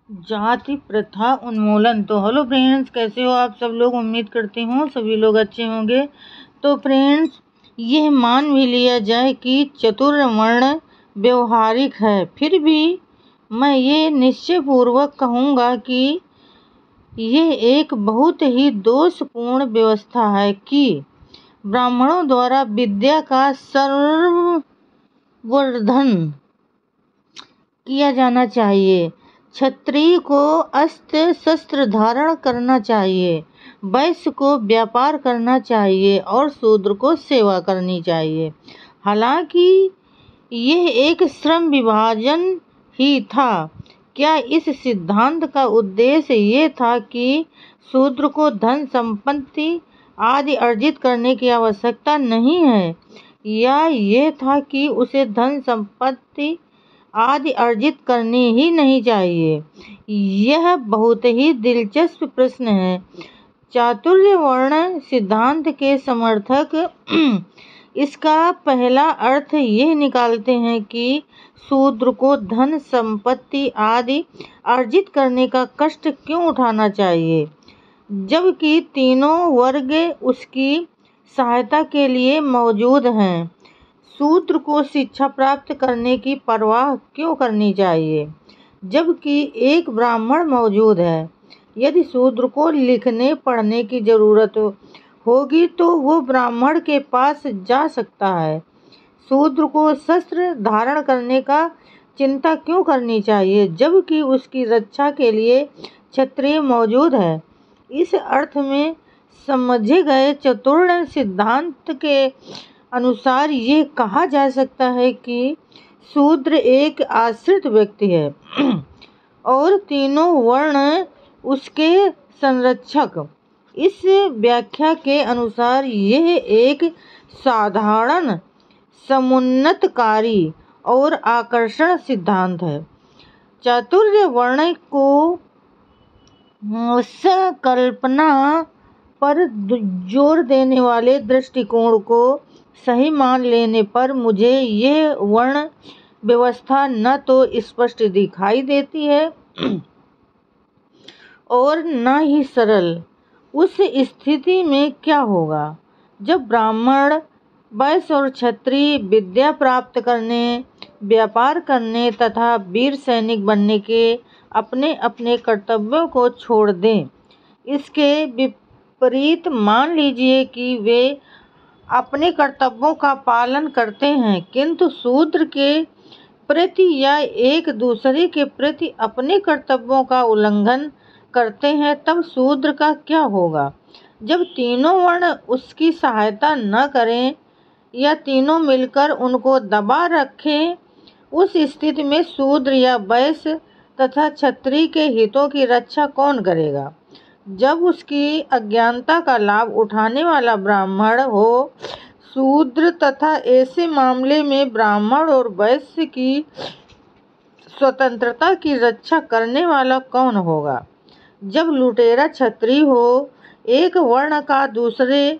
जाति प्रथा उन्मूलन। तो हेलो फ्रेंड्स, कैसे हो आप सब लोग। उम्मीद करती हूँ सभी लोग अच्छे होंगे। तो फ्रेंड्स, यह मान भी लिया जाए कि चतुर्वर्ण व्यवहारिक है, फिर भी मैं ये निश्चयपूर्वक कहूँगा कि यह एक बहुत ही दोषपूर्ण व्यवस्था है कि ब्राह्मणों द्वारा विद्या का संवर्धन किया जाना चाहिए। क्षत्रिय को अस्त्र शस्त्र धारण करना चाहिए, वैश्य को व्यापार करना चाहिए और शूद्र को सेवा करनी चाहिए। हालांकि यह एक श्रम विभाजन ही था। क्या इस सिद्धांत का उद्देश्य ये था कि शूद्र को धन संपत्ति आदि अर्जित करने की आवश्यकता नहीं है, या ये था कि उसे धन संपत्ति आदि अर्जित करनी ही नहीं चाहिए? यह बहुत ही दिलचस्प प्रश्न है। चातुर्य वर्ण सिद्धांत के समर्थक इसका पहला अर्थ यह निकालते हैं कि शूद्र को धन संपत्ति आदि अर्जित करने का कष्ट क्यों उठाना चाहिए, जबकि तीनों वर्ग उसकी सहायता के लिए मौजूद हैं। शूद्र को शिक्षा प्राप्त करने की परवाह क्यों करनी चाहिए, जबकि एक ब्राह्मण मौजूद है। यदि शूद्र को लिखने पढ़ने की जरूरत होगी तो वो ब्राह्मण के पास जा सकता है। शूद्र को शस्त्र धारण करने का चिंता क्यों करनी चाहिए, जबकि उसकी रक्षा के लिए क्षत्रिय मौजूद है। इस अर्थ में समझे गए चतुर्ण सिद्धांत के अनुसार ये कहा जा सकता है कि शूद्र एक आश्रित व्यक्ति है और तीनों वर्ण उसके संरक्षक। इस व्याख्या के अनुसार यह एक साधारण, समुन्नतकारी और आकर्षण सिद्धांत है। चातुर्य वर्ण को संकल्पना पर जोर देने वाले दृष्टिकोण को सही मान लेने पर मुझे यह वर्ण व्यवस्था न तो स्पष्ट दिखाई देती है और न ही सरल। उस स्थिति में क्या होगा जब ब्राह्मण, वैश्य और क्षत्रिय विद्या प्राप्त करने, व्यापार करने तथा वीर सैनिक बनने के अपने अपने कर्तव्यों को छोड़ दें? इसके विपरीत मान लीजिए कि वे अपने कर्तव्यों का पालन करते हैं किंतु शूद्र के प्रति या एक दूसरे के प्रति अपने कर्तव्यों का उल्लंघन करते हैं, तब शूद्र का क्या होगा? जब तीनों वर्ण उसकी सहायता न करें या तीनों मिलकर उनको दबा रखें, उस स्थिति में शूद्र या वैश्य तथा क्षत्रिय के हितों की रक्षा कौन करेगा? जब उसकी अज्ञानता का लाभ उठाने वाला ब्राह्मण हो शूद्र तथा ऐसे मामले में ब्राह्मण और वैश्य की स्वतंत्रता की रक्षा करने वाला कौन होगा? जब लुटेरा क्षत्रिय हो, एक वर्ण का दूसरे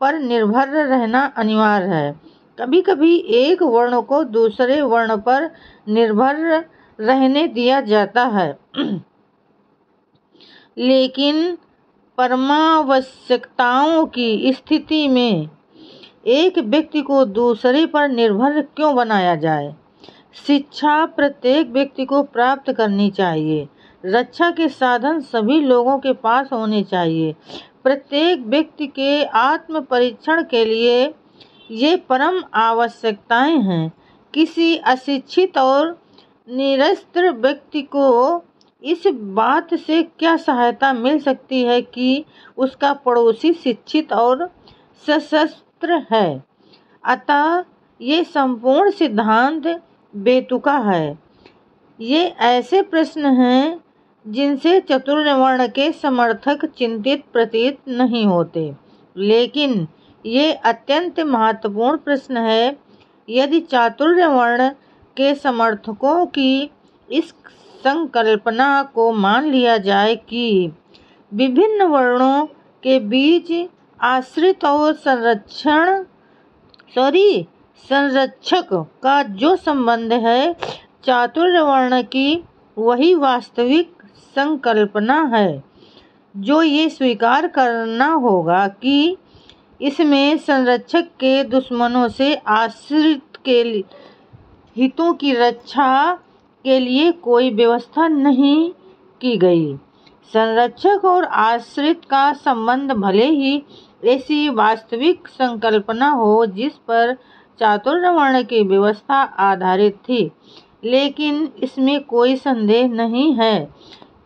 पर निर्भर रहना अनिवार्य है। कभी कभी एक वर्ण को दूसरे वर्ण पर निर्भर रहने दिया जाता है, लेकिन परमावश्यकताओं की स्थिति में एक व्यक्ति को दूसरे पर निर्भर क्यों बनाया जाए? शिक्षा प्रत्येक व्यक्ति को प्राप्त करनी चाहिए। रक्षा के साधन सभी लोगों के पास होने चाहिए। प्रत्येक व्यक्ति के आत्म परीक्षण के लिए ये परम आवश्यकताएं हैं। किसी अशिक्षित और निरस्त्र व्यक्ति को इस बात से क्या सहायता मिल सकती है कि उसका पड़ोसी शिक्षित और सशस्त्र है? अतः ये संपूर्ण सिद्धांत बेतुका है। ये ऐसे प्रश्न हैं जिनसे चतुर्थ वर्ण के समर्थक चिंतित प्रतीत नहीं होते, लेकिन ये अत्यंत महत्वपूर्ण प्रश्न है। यदि चातुर्य वर्ण के समर्थकों की इस संकल्पना को मान लिया जाए कि विभिन्न वर्णों के बीच आश्रित और संरक्षक का जो संबंध है, चातुर्य वर्ण की वही वास्तविक संकल्पना है, जो ये स्वीकार करना होगा कि इसमें संरक्षक के दुश्मनों से आश्रित के हितों की रक्षा के लिए कोई व्यवस्था नहीं की गई। संरक्षक और आश्रित का संबंध भले ही ऐसी वास्तविक संकल्पना हो जिस पर चातुर्वर्ण की व्यवस्था आधारित थी, लेकिन इसमें कोई संदेह नहीं है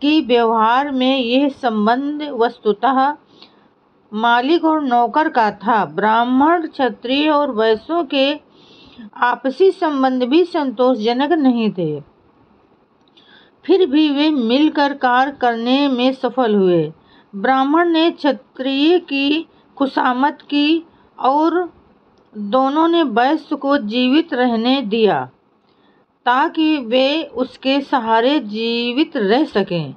कि व्यवहार में यह संबंध वस्तुतः मालिक और नौकर का था। ब्राह्मण, क्षत्रिय और वैश्यों के आपसी संबंध भी संतोषजनक नहीं थे, फिर भी वे मिलकर कार्य करने में सफल हुए। ब्राह्मण ने क्षत्रिय की खुशामद की और दोनों ने वैश्य को जीवित रहने दिया ताकि वे उसके सहारे जीवित रह सकें,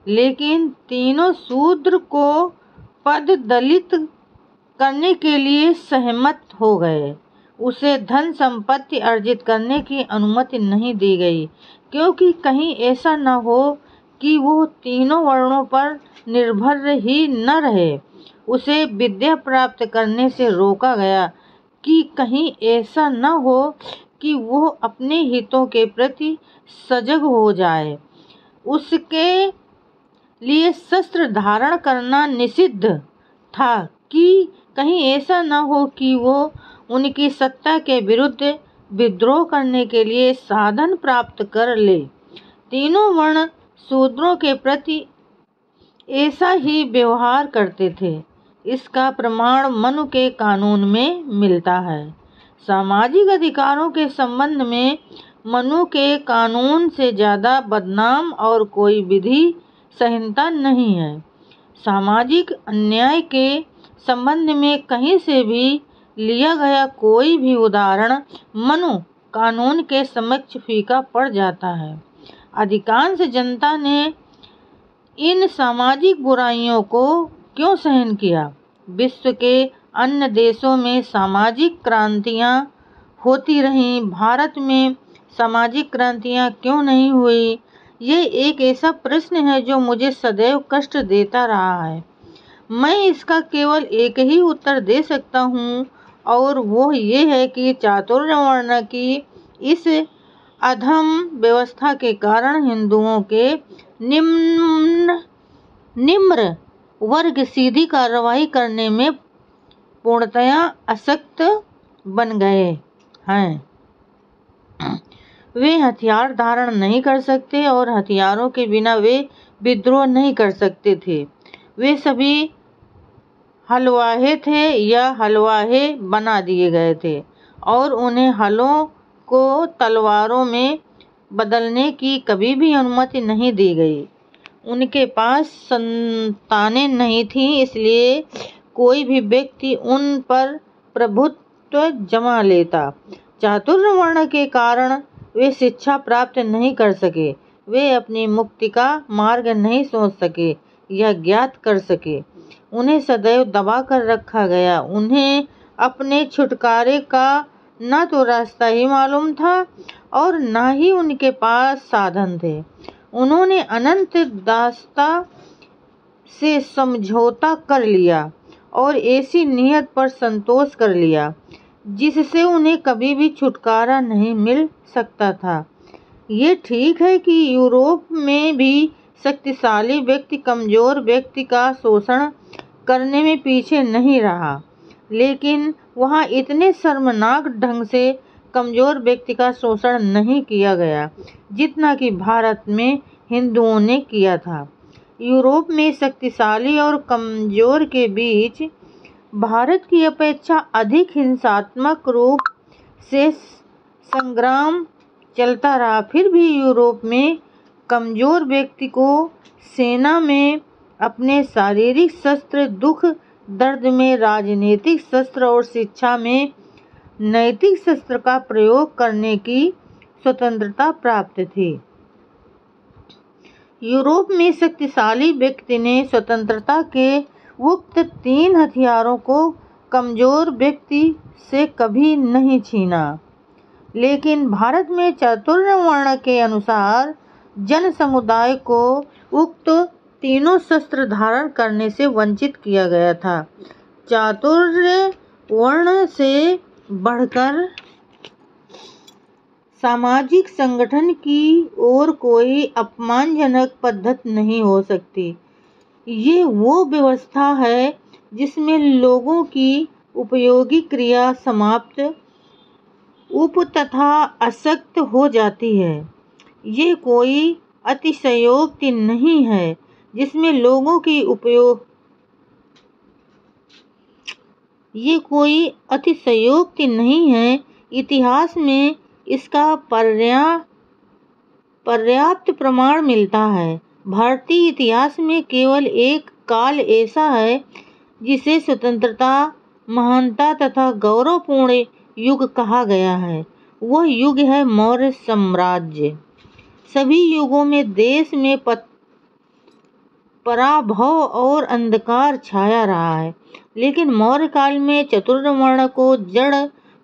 लेकिन तीनों शूद्र को पद दलित करने के लिए सहमत हो गए। उसे धन संपत्ति अर्जित करने की अनुमति नहीं दी गई, क्योंकि कहीं ऐसा न हो कि वो तीनों वर्णों पर निर्भर ही न रहे। उसे विद्या प्राप्त करने से रोका गया कि कहीं ऐसा न हो कि वो अपने हितों के प्रति सजग हो जाए। उसके लिए शस्त्र धारण करना निषिद्ध था कि कहीं ऐसा न हो कि वो उनकी सत्ता के विरुद्ध विद्रोह करने के लिए साधन प्राप्त कर ले। तीनों वर्ण शूद्रों के प्रति ऐसा ही व्यवहार करते थे। इसका प्रमाण मनु के कानून में मिलता है। सामाजिक अधिकारों के संबंध में मनु के कानून से ज़्यादा बदनाम और कोई विधि संहिता नहीं है। सामाजिक अन्याय के संबंध में कहीं से भी लिया गया कोई भी उदाहरण मनु कानून के समक्ष फीका पड़ जाता है। अधिकांश जनता ने इन सामाजिक बुराइयों को क्यों सहन किया? विश्व के अन्य देशों में सामाजिक क्रांतियां होती रहीं, भारत में सामाजिक क्रांतियां क्यों नहीं हुई? ये एक ऐसा प्रश्न है जो मुझे सदैव कष्ट देता रहा है। मैं इसका केवल एक ही उत्तर दे सकता हूँ, और वो ये है कि चातुर्वर्ण की इस अधम व्यवस्था के कारण हिंदुओं के निम्न वर्ग सीधी कार्रवाई करने में पूर्णतया अशक्त बन गए हैं। वे हथियार धारण नहीं कर सकते और हथियारों के बिना वे विद्रोह नहीं कर सकते थे। वे सभी हलवाहे थे या हलवाहे बना दिए गए थे, और उन्हें हलों को तलवारों में बदलने की कभी भी अनुमति नहीं दी गई। उनके पास संतानें नहीं थीं, इसलिए कोई भी व्यक्ति उन पर प्रभुत्व जमा लेता। चातुर्वर्ण के कारण वे शिक्षा प्राप्त नहीं कर सके, वे अपनी मुक्ति का मार्ग नहीं सोच सके या ज्ञात कर सके। उन्हें सदैव दबा कर रखा गया। उन्हें अपने छुटकारे का न तो रास्ता ही मालूम था और न ही उनके पास साधन थे। उन्होंने अनंत दास्ता से समझौता कर लिया और ऐसी नियत पर संतोष कर लिया जिससे उन्हें कभी भी छुटकारा नहीं मिल सकता था। ये ठीक है कि यूरोप में भी शक्तिशाली व्यक्ति कमजोर व्यक्ति का शोषण करने में पीछे नहीं रहा, लेकिन वहाँ इतने शर्मनाक ढंग से कमजोर व्यक्ति का शोषण नहीं किया गया जितना कि भारत में हिंदुओं ने किया था। यूरोप में शक्तिशाली और कमजोर के बीच भारत की अपेक्षा अधिक हिंसात्मक रूप से संग्राम चलता रहा। फिर भी यूरोप में कमजोर व्यक्ति को सेना में अपने शारीरिक शस्त्र, दुख दर्द में राजनीतिक शस्त्र और शिक्षा में नैतिक शस्त्र का प्रयोग करने की स्वतंत्रता प्राप्त थी। यूरोप में शक्तिशाली व्यक्ति ने स्वतंत्रता के उक्त 3 हथियारों को कमजोर व्यक्ति से कभी नहीं छीना, लेकिन भारत में चातुर्वर्ण के अनुसार जन समुदाय को उक्त तीनों शस्त्र धारण करने से वंचित किया गया था। चातुर्य वर्ण से बढ़कर सामाजिक संगठन की ओर कोई अपमानजनक पद्धति नहीं हो सकती। ये वो व्यवस्था है जिसमें लोगों की उपयोगी क्रिया समाप्त, उप तथा अशक्त हो जाती है। ये कोई अतिशयोक्ति नहीं है जिसमें लोगों की ये कोई अतिशयोक्ति नहीं है। इतिहास में इसका पर्याप्त प्रमाण मिलता है। भारतीय इतिहास में केवल एक काल ऐसा है जिसे स्वतंत्रता, महानता तथा गौरवपूर्ण युग कहा गया है। वह युग है मौर्य साम्राज्य। सभी युगों में देश में पराभव और अंधकार छाया रहा है, लेकिन मौर्य काल में चातुर्वर्ण को जड़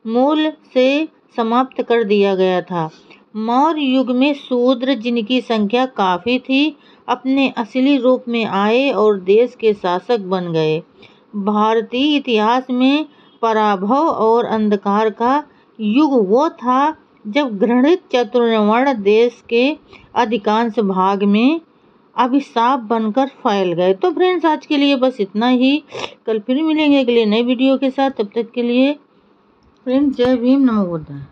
मूल से समाप्त कर दिया गया था। मौर्य युग में शूद्र, जिनकी संख्या काफी थी, अपने असली रूप में आए और देश के शासक बन गए। भारतीय इतिहास में पराभव और अंधकार का युग वो था जब घृणित चातुर्वर्ण देश के अधिकांश भाग में अभिशाप बनकर फैल गए। तो फ्रेंड्स, आज के लिए बस इतना ही। कल फिर मिलेंगे अगले नए वीडियो के साथ। तब तक के लिए फ्रेंड्स, जय भीम, नमो बुद्धाय।